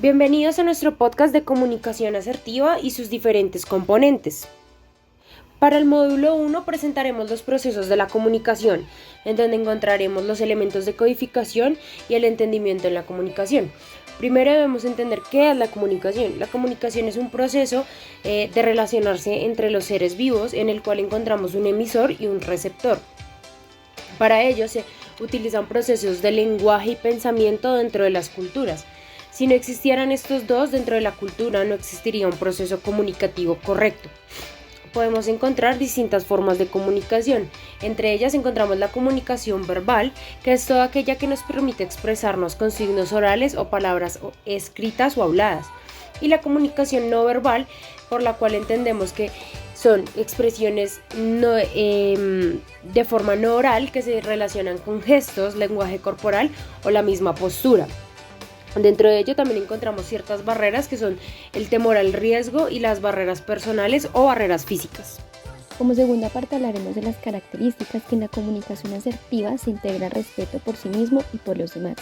Bienvenidos a nuestro podcast de comunicación asertiva y sus diferentes componentes. Para el módulo 1 presentaremos los procesos de la comunicación, en donde encontraremos los elementos de codificación y el entendimiento en la comunicación. Primero debemos entender qué es la comunicación. La comunicación es un proceso de relacionarse entre los seres vivos en el cual encontramos un emisor y un receptor. Para ello se utilizan procesos de lenguaje y pensamiento dentro de las culturas. Si no existieran estos dos dentro de la cultura, no existiría un proceso comunicativo correcto. Podemos encontrar distintas formas de comunicación. Entre ellas encontramos la comunicación verbal, que es toda aquella que nos permite expresarnos con signos orales o palabras escritas o habladas. Y la comunicación no verbal, por la cual entendemos que son expresiones de forma no oral que se relacionan con gestos, lenguaje corporal o la misma postura. Dentro de ello también encontramos ciertas barreras que son el temor al riesgo y las barreras personales o barreras físicas. Como segunda parte hablaremos de las características que en la comunicación asertiva se integra respeto por sí mismo y por los demás.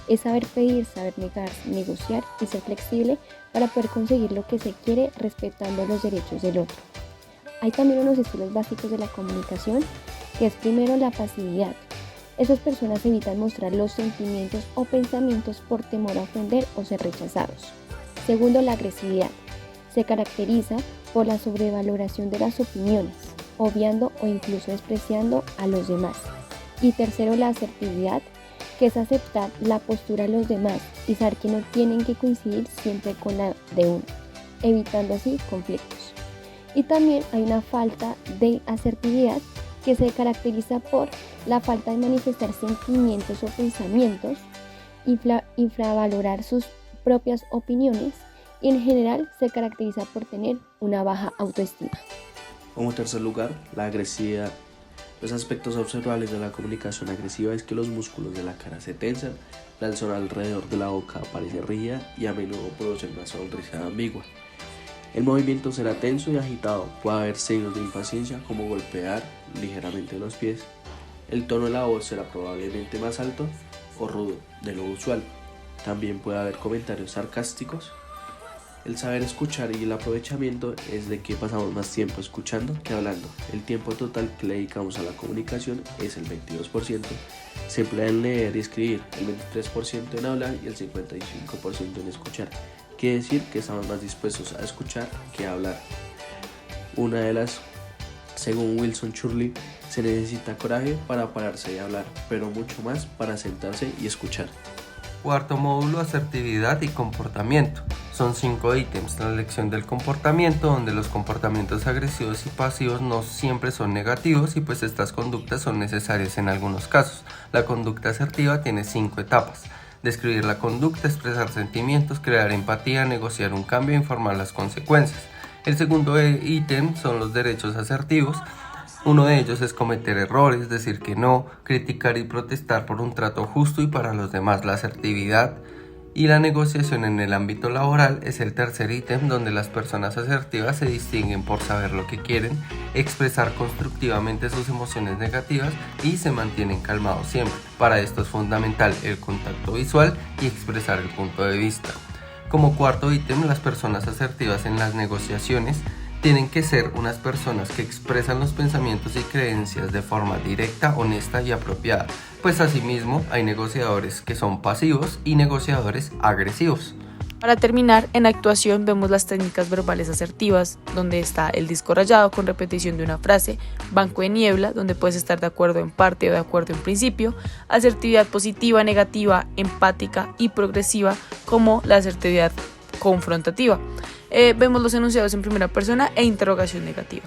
Es saber pedir, saber negar, negociar y ser flexible para poder conseguir lo que se quiere respetando los derechos del otro. Hay también unos estilos básicos de la comunicación, que es primero la pasividad. Esas personas evitan mostrar los sentimientos o pensamientos por temor a ofender o ser rechazados. Segundo, la agresividad. Se caracteriza por la sobrevaloración de las opiniones, obviando o incluso despreciando a los demás. Y tercero, la asertividad, que es aceptar la postura de los demás y saber que no tienen que coincidir siempre con la de uno, evitando así conflictos. Y también hay una falta de asertividad que se caracteriza por la falta de manifestar sentimientos o pensamientos, infravalorar sus propias opiniones y en general se caracteriza por tener una baja autoestima. Como tercer lugar, la agresividad. Los aspectos observables de la comunicación agresiva es que los músculos de la cara se tensan, la zona alrededor de la boca aparece rígida y a menudo produce una sonrisa ambigua. El movimiento será tenso y agitado, puede haber signos de impaciencia como golpear ligeramente los pies. El tono de la voz será probablemente más alto o rudo de lo usual. También puede haber comentarios sarcásticos. El saber escuchar y el aprovechamiento es de que pasamos más tiempo escuchando que hablando. El tiempo total que le dedicamos a la comunicación es el 22%. Se emplea en leer y escribir, el 23% en hablar y el 55% en escuchar. Quiere decir que estamos más dispuestos a escuchar que a hablar. Según Wilson Shirley, se necesita coraje para pararse y hablar, pero mucho más para sentarse y escuchar. Cuarto módulo, asertividad y comportamiento. Son 5 ítems. La lección del comportamiento, donde los comportamientos agresivos y pasivos no siempre son negativos y pues estas conductas son necesarias en algunos casos. La conducta asertiva tiene 5 etapas. Describir la conducta, expresar sentimientos, crear empatía, negociar un cambio e informar las consecuencias. El segundo ítem son los derechos asertivos. Uno de ellos es cometer errores, decir que no, criticar y protestar por un trato justo y para los demás. La asertividad y la negociación en el ámbito laboral es el tercer ítem, donde las personas asertivas se distinguen por saber lo que quieren, expresar constructivamente sus emociones negativas y se mantienen calmados siempre. Para esto es fundamental el contacto visual y expresar el punto de vista. Como cuarto ítem, las personas asertivas en las negociaciones tienen que ser unas personas que expresan los pensamientos y creencias de forma directa, honesta y apropiada, pues asimismo hay negociadores que son pasivos y negociadores agresivos. Para terminar, en actuación vemos las técnicas verbales asertivas, donde está el disco rayado con repetición de una frase, banco de niebla, donde puedes estar de acuerdo en parte o de acuerdo en principio, asertividad positiva, negativa, empática y progresiva, como la asertividad confrontativa. Vemos los enunciados en primera persona e interrogación negativa.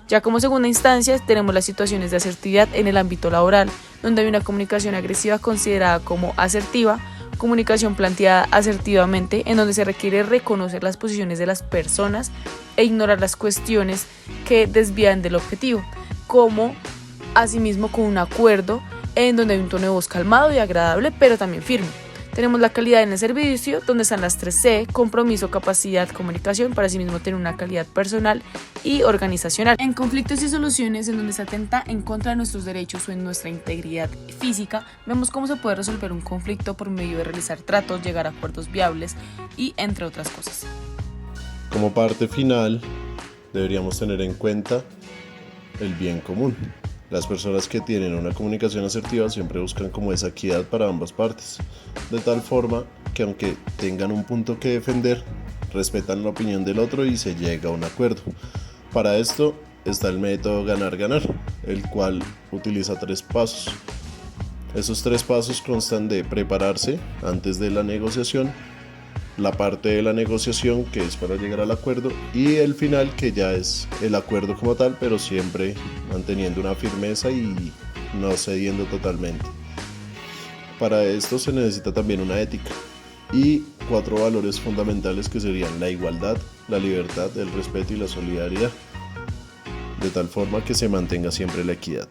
Ya como segunda instancia tenemos las situaciones de asertividad en el ámbito laboral, donde hay una comunicación agresiva considerada como asertiva, comunicación planteada asertivamente, en donde se requiere reconocer las posiciones de las personas e ignorar las cuestiones que desvían del objetivo, como asimismo con un acuerdo en donde hay un tono de voz calmado y agradable, pero también firme. Tenemos la calidad en el servicio, donde están las 3C, compromiso, capacidad, comunicación, para asimismo tener una calidad personal y organizacional. En conflictos y soluciones, en donde se atenta en contra de nuestros derechos o en nuestra integridad física, vemos cómo se puede resolver un conflicto por medio de realizar tratos, llegar a acuerdos viables y entre otras cosas. Como parte final, deberíamos tener en cuenta el bien común. Las personas que tienen una comunicación asertiva siempre buscan como esa equidad para ambas partes, de tal forma que aunque tengan un punto que defender, respetan la opinión del otro y se llega a un acuerdo. Para esto está el método ganar-ganar, el cual utiliza 3 pasos. Esos 3 pasos constan de prepararse antes de la negociación, la parte de la negociación que es para llegar al acuerdo y el final que ya es el acuerdo como tal, pero siempre manteniendo una firmeza y no cediendo totalmente. Para esto se necesita también una ética y 4 valores fundamentales que serían la igualdad, la libertad, el respeto y la solidaridad, de tal forma que se mantenga siempre la equidad.